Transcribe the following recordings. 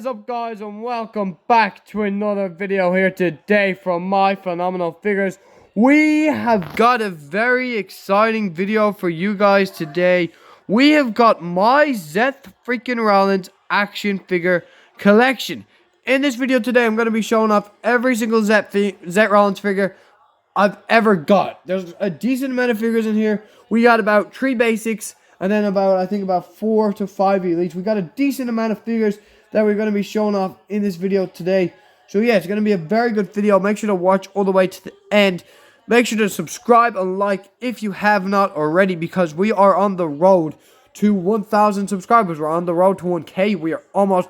is up, guys, and welcome back to another video here today from my phenomenal figures. We have got a very exciting video for you guys today. We have got my Seth Freakin Rollins action figure collection. In this video today, I'm going to be showing off every single Seth Rollins figure I've ever got. There's a decent amount of figures in here. We got about 3 basics, and then I think about 4 to 5 elites. We got a decent amount of figures that we're going to be showing off in this video today. So yeah, it's going to be a very good video. Make sure to watch all the way to the end. Make sure to subscribe and like if you have not already, because we are on the road to 1,000 subscribers. We're on the road to 1K. We are almost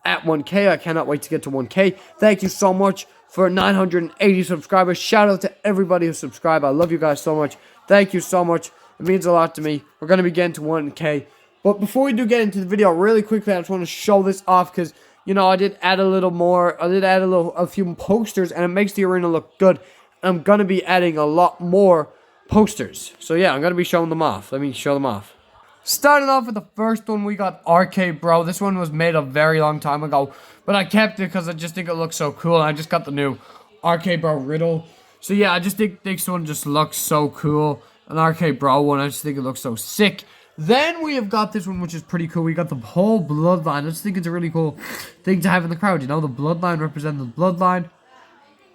at 1K. I cannot wait to get to 1K. Thank you so much for 980 subscribers. Shout out to everybody who subscribed. I love you guys so much. Thank you so much. It means a lot to me. We're going to be getting to 1K. But before we do get into the video, really quickly, I just want to show this off because, you know, I did add a little more. I did add a few posters, and it makes the arena look good. I'm going to be adding a lot more posters. So, yeah, I'm going to be showing them off. Let me show them off. Starting off with the first one, we got RK Bro. This one was made a very long time ago, but I kept it because I just think it looks so cool. And I just got the new RK Bro Riddle. So, yeah, I just think this one just looks so cool. An RK Bro one, I just think it looks so sick. Then we have got this one, which is pretty cool. We got the whole bloodline. I just think it's a really cool thing to have in the crowd. You know, the bloodline representing the bloodline.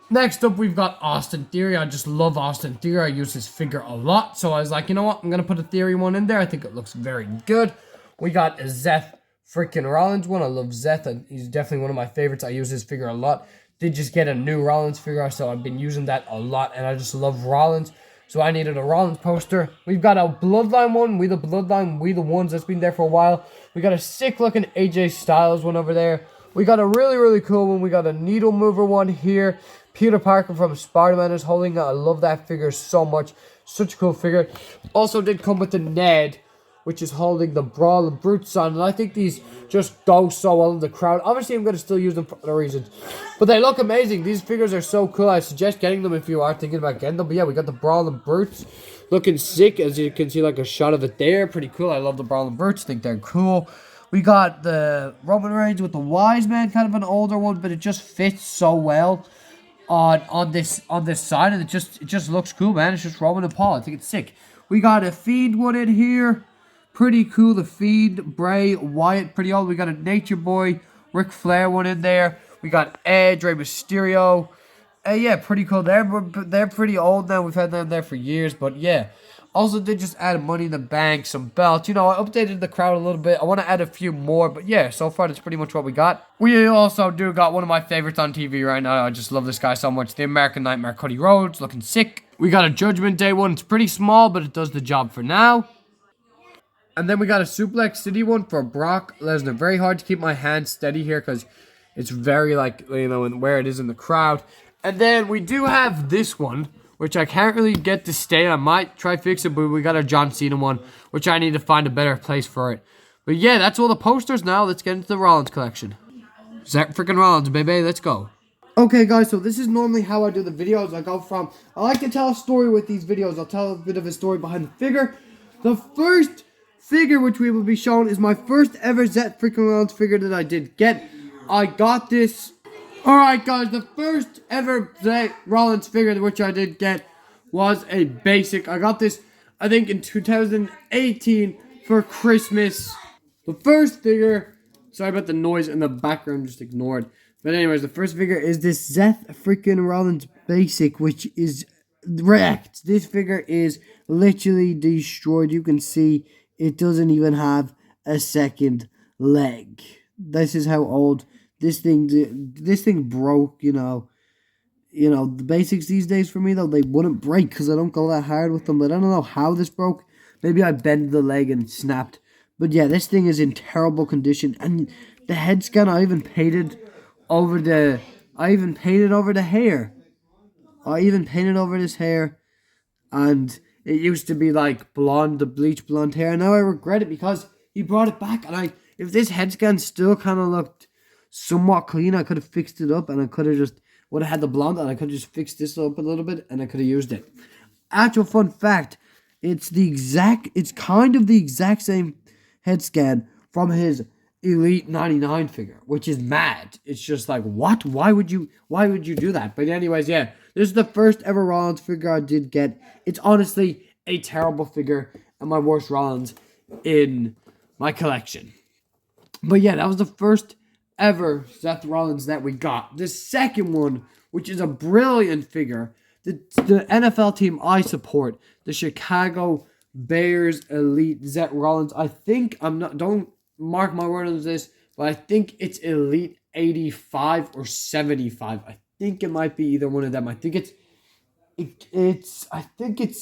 Next up, we've got Austin Theory. I just love Austin Theory. I use his figure a lot. So I was like, you know what? I'm going to put a Theory one in there. I think it looks very good. We got a Seth Freakin Rollins one. I love Seth, and he's definitely one of my favorites. I use his figure a lot. Did just get a new Rollins figure, so I've been using that a lot, and I just love Rollins. So I needed a Rollins poster. We've got a Bloodline one. We the Bloodline. We the ones that's been there for a while. We got a sick looking AJ Styles one over there. We got a really, really cool one. We got a Needle Mover one here. Peter Parker from Spider-Man is holding it. I love that figure so much. Such a cool figure. Also did come with the Ned, which is holding the Brawl and Brute son. And I think these just go so well in the crowd. Obviously, I'm going to still use them for other reasons. But they look amazing. These figures are so cool. I suggest getting them if you are thinking about getting them. But yeah, we got the Brawl and Brutes looking sick. As you can see, like a shot of it there. Pretty cool. I love the Brawl and Brutes. I think they're cool. We got the Roman Reigns with the Wise Man, kind of an older one. But it just fits so well on this side. And it just looks cool, man. It's just Roman and Paul. I think it's sick. We got a Fiend one in here. Pretty cool. The Fiend, Bray Wyatt, pretty old. We got a Nature Boy, Ric Flair one in there. We got Edge, Rey Mysterio. Yeah, pretty cool. They're pretty old now. We've had them there for years, but yeah. Also did just add Money in the Bank, some belts. You know, I updated the crowd a little bit. I want to add a few more, but yeah, so far that's pretty much what we got. We also do got one of my favorites on TV right now. I just love this guy so much. The American Nightmare, Cody Rhodes, looking sick. We got a Judgment Day one. It's pretty small, but it does the job for now. And then we got a Suplex City one for Brock Lesnar. Very hard to keep my hand steady here because it's very, like, you know, where it is in the crowd. And then we do have this one, which I can't really get to stay. I might try fix it, but we got a John Cena one, which I need to find a better place for it. But yeah, that's all the posters now. Let's get into the Rollins collection. Seth Freakin Rollins, baby. Let's go. Okay, guys, so this is normally how I do the videos. I like to tell a story with these videos. I'll tell a bit of a story behind the figure. The first figure which we will be showing is my first ever Seth Freakin Rollins figure that I did get. I got this. Alright, guys, the first ever Seth Rollins figure which I did get was a basic. I got this, I think, in 2018 for Christmas. The first figure, sorry about the noise in the background, just ignore it. But anyways, the first figure is this Seth Freakin Rollins basic, which is wrecked. This figure is literally destroyed. You can see it doesn't even have a second leg. This is how old this thing broke, you know. You know, the basics these days for me, though, they wouldn't break because I don't go that hard with them. But I don't know how this broke. Maybe I bent the leg and it snapped. But yeah, this thing is in terrible condition. And the head scan, I even painted over the hair. I even painted over this hair. And it used to be like blonde, the bleach blonde hair. Now I regret it because he brought it back. And if this head scan still kind of looked somewhat clean, I could have fixed it up. And I could have just would have had the blonde, and I could have just fixed this up a little bit, and I could have used it. Actual fun fact, it's kind of the exact same head scan from his Elite 99 figure, which is mad. It's just like, what? Why would you do that? But anyways, yeah, this is the first ever Rollins figure I did get. It's honestly a terrible figure and my worst Rollins in my collection. But yeah, that was the first ever Seth Rollins that we got. The second one, which is a brilliant figure, the NFL team I support, the Chicago Bears Elite Seth Rollins. I think don't mark my word on this, but I think it's Elite 85 or 75. I think it might be either one of them. I think it's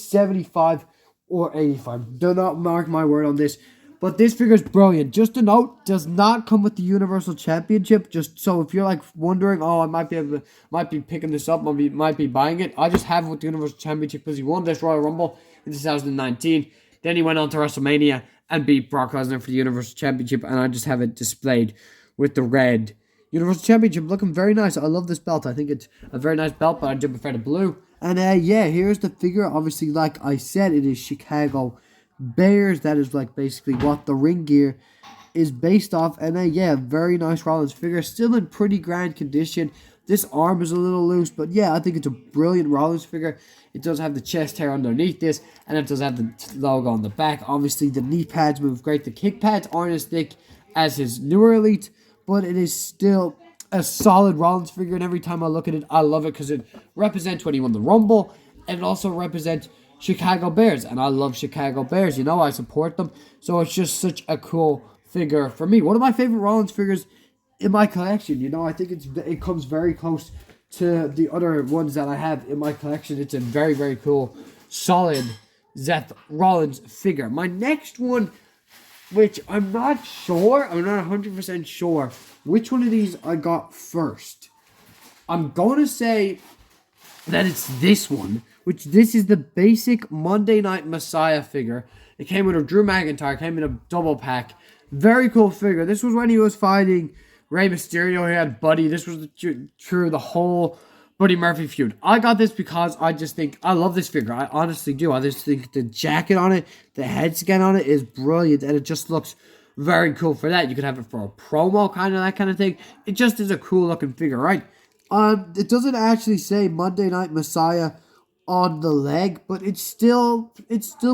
75 or 85. Do not mark my word on this. But this figure is brilliant. Just a note, does not come with the Universal Championship. Just so if you're like wondering, oh, I might be picking this up, might be buying it. I just have it with the Universal Championship because he won this Royal Rumble in 2019. Then he went on to WrestleMania and beat Brock Lesnar for the Universal Championship, and I just have it displayed with the red Universal Championship, looking very nice. I love this belt. I think it's a very nice belt, but I do prefer the blue. And yeah, here's the figure. Obviously, like I said, it is Chicago Bears. That is like basically what the ring gear is based off. And yeah, very nice Rollins figure. Still in pretty grand condition. This arm is a little loose, but yeah, I think it's a brilliant Rollins figure. It does have the chest hair underneath this, and it does have the logo on the back. Obviously, the knee pads move great. The kick pads aren't as thick as his newer Elite, but it is still a solid Rollins figure, and every time I look at it, I love it because it represents when he won the Rumble, and it also represents Chicago Bears, and I love Chicago Bears. You know, I support them, so it's just such a cool figure for me. One of my favorite Rollins figures in my collection. You know, I think it comes very close to the other ones that I have in my collection. It's a very, very cool, solid Seth Rollins figure. My next one, which I'm not 100% sure which one of these I got first. I'm going to say that it's this one, which this is the basic Monday Night Messiah figure. It came with a Drew McIntyre, came in a double pack. Very cool figure. This was when he was fighting Rey Mysterio. He had Buddy. This was through the whole Buddy Murphy feud. I got this because I just think I love this figure. I honestly do. I just think the jacket on it, the head scan on it is brilliant, and it just looks very cool for that. You could have it for a promo, that kind of thing. It just is a cool looking figure, right? It doesn't actually say Monday Night Messiah on the leg, but it's still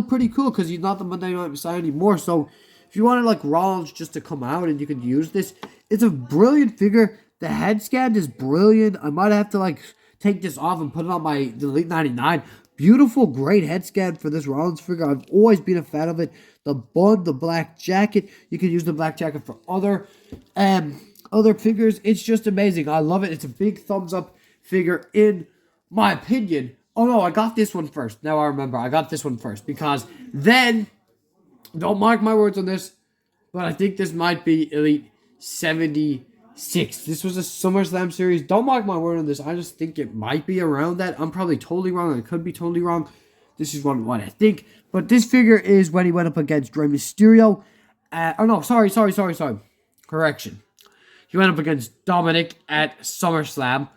pretty cool because he's not the Monday Night Messiah anymore. So if you wanted like Rollins just to come out and you could use this, it's a brilliant figure. The head scan is brilliant. I might have to like take this off and put it on my Elite 99. Beautiful, great head scan for this Rollins figure. I've always been a fan of it. The bun, the black jacket. You can use the black jacket for other figures. It's just amazing. I love it. It's a big thumbs up figure in my opinion. Oh no, I got this one first. Now I remember. I got this one first because then, don't mark my words on this, but I think this might be Elite 76. This was a SummerSlam series. Don't mark my word on this. I just think it might be around that. I'm probably totally wrong. I could be totally wrong. This is what I think. But this figure is when he went up against Rey Mysterio. Sorry. Correction. He went up against Dominic at SummerSlam.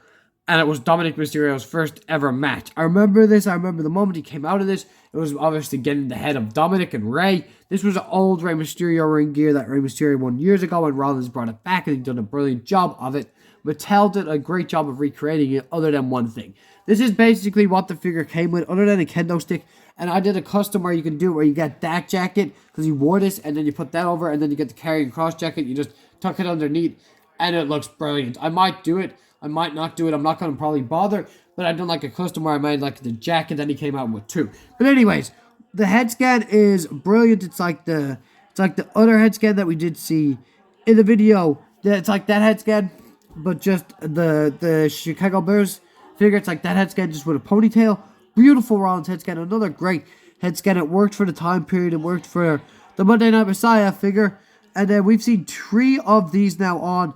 And it was Dominic Mysterio's first ever match. I remember this. I remember the moment he came out of this. It was obviously getting the head of Dominic and Rey. This was an old Rey Mysterio ring gear that Rey Mysterio won years ago, and Rollins brought it back, and he'd done a brilliant job of it. Mattel did a great job of recreating it, other than one thing. This is basically what the figure came with, other than a kendo stick. And I did a custom where you can do it, where you get that jacket, because you wore this, and then you put that over, and then you get the carrying cross jacket. You just tuck it underneath, and it looks brilliant. I might do it. I might not do it. I'm not going to probably bother. But I've done like a custom where I made like the jacket that he came out with too. But anyways, the head scan is brilliant. It's like the other head scan that we did see in the video. It's like that head scan, but just the Chicago Bears figure. It's like that head scan just with a ponytail. Beautiful Rollins head scan. Another great head scan. It worked for the time period. It worked for the Monday Night Messiah figure. And then we've seen 3 of these now on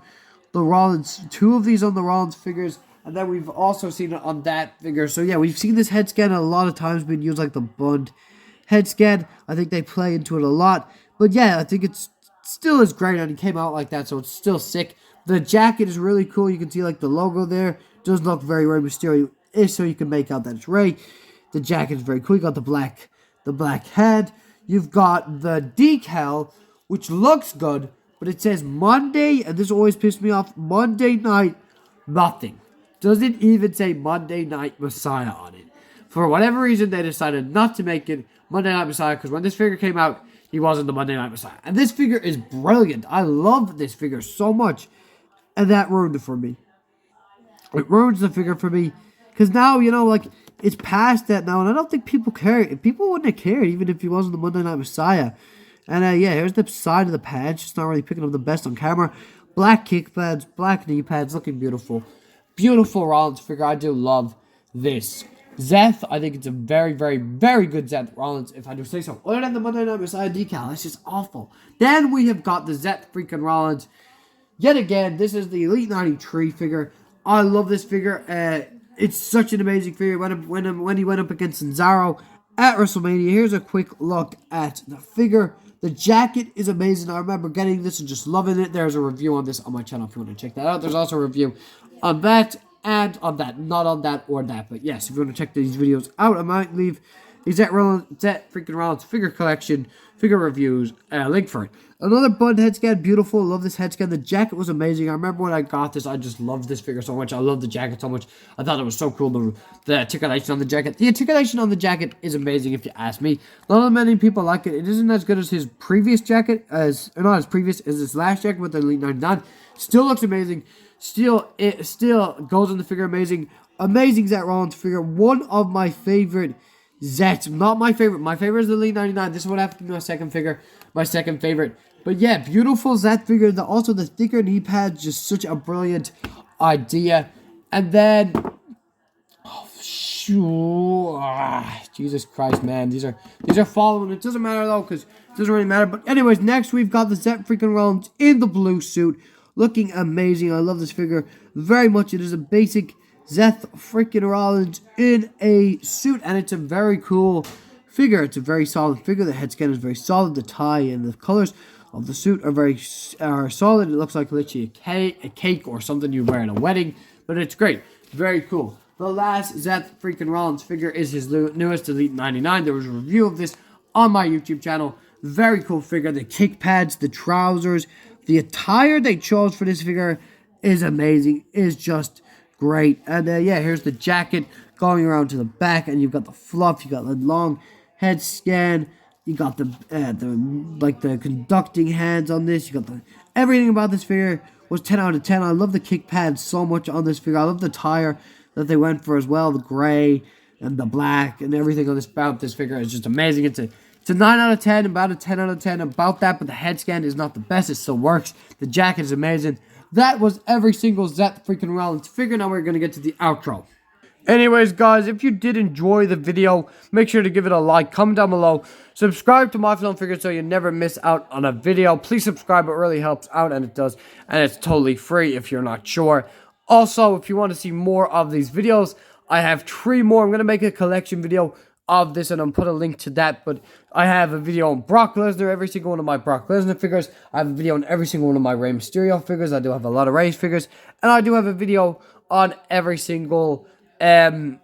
the Rollins, 2 of these on the Rollins figures, and then we've also seen it on that figure. So yeah, we've seen this head scan a lot of times being used, like the Bund head scan. I think they play into it a lot, but yeah, I think it's still is great, and it came out like that, so it's still sick. The jacket is really cool. You can see like the logo there. It does look very Rey Mysterio-ish, so you can make out that it's Rey. The jacket is very cool. You got the black head. You've got the decal, which looks good, but it says Monday, and this always pissed me off, Monday Night Nothing. Doesn't even say Monday Night Messiah on it. For whatever reason, they decided not to make it Monday Night Messiah, because when this figure came out, he wasn't the Monday Night Messiah. And this figure is brilliant. I love this figure so much. And that ruined it for me. It ruins the figure for me. Because now, you know, like, it's past that now. And I don't think people care. People wouldn't have cared even if he wasn't the Monday Night Messiah. And, yeah, here's the side of the pad. Just not really picking up the best on camera. Black kick pads, black knee pads, looking beautiful. Beautiful Rollins figure. I do love this. Seth, I think it's a very, very, very good Seth Rollins, if I do say so. Other than the Monday Night Messiah decal, it's just awful. Then we have got the Seth Freakin Rollins. Yet again, this is the Elite 93 figure. I love this figure. It's such an amazing figure. When he went up against Cesaro at WrestleMania, here's a quick look at the figure. The jacket is amazing. I remember getting this and just loving it. There's a review on this on my channel if you want to check that out. There's also a review on that and on that. Not on that or that. But yes, if you want to check these videos out, I might leave the Seth Freakin Rollins figure collection, figure reviews, link for it. Another button head scan, beautiful. Love this head scan. The jacket was amazing. I remember when I got this, I just loved this figure so much. I love the jacket so much. I thought it was so cool. The articulation on the jacket. The articulation on the jacket is amazing if you ask me. Not many people like it. It isn't as good as his previous jacket, not as previous as his last jacket with the Elite 99. Still looks amazing. It still goes on the figure amazing. Amazing Seth Rollins figure. One of my favorite Zets. Not my favorite. My favorite is the Elite 99. This would have to be my second figure. My second favorite. But yeah, beautiful Zeth figure. Also, the thicker knee pads, just such a brilliant idea. And then, Jesus Christ, man, these are following. It doesn't matter though, because it doesn't really matter. But anyways, next we've got the Seth Freakin Rollins in the blue suit, looking amazing. I love this figure very much. It is a basic Seth Freakin Rollins in a suit, and it's a very cool figure. It's a very solid figure. The head scan is very solid. The tie and the colors of the suit are solid. It looks like literally a cake or something you wear at a wedding, but it's great. Very cool. The last Seth Freakin Rollins figure is his newest Elite 99. There was a review of this on my YouTube channel. Very cool figure. The kick pads, the trousers, the attire they chose for this figure is amazing. Is just great. And yeah, here's the jacket going around to the back, and you've got the fluff. You got the long head scan. You got the conducting hands on this. You got everything about this figure was 10 out of 10. I love the kick pads so much on this figure. I love the tire that they went for as well, the gray and the black and everything on about this figure is just amazing. It's a 9 out of 10, about a 10 out of 10 about that, but the head scan is not the best. It still works. The jacket is amazing. That was every single Seth Freakin Rollins figure. Now we're going to get to the outro. Anyways, guys, if you did enjoy the video, make sure to give it a like, comment down below, subscribe to My Film Figures so you never miss out on a video. Please subscribe, it really helps out, and it does, and it's totally free if you're not sure. Also, if you want to see more of these videos, I have 3 more. I'm going to make a collection video of this, and I'll put a link to that, but I have a video on Brock Lesnar, every single one of my Brock Lesnar figures. I have a video on every single one of my Rey Mysterio figures. I do have a lot of Rey's figures, and I do have a video on every single Roman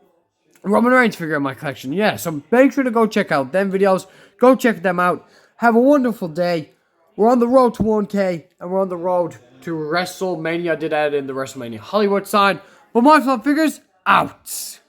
Reigns figure in my collection. Yeah, so make sure to go check out them videos. Go check them out. Have a wonderful day. We're on the road to 1K, and we're on the road to WrestleMania. I did add in the WrestleMania Hollywood sign. But My Film Figures, out.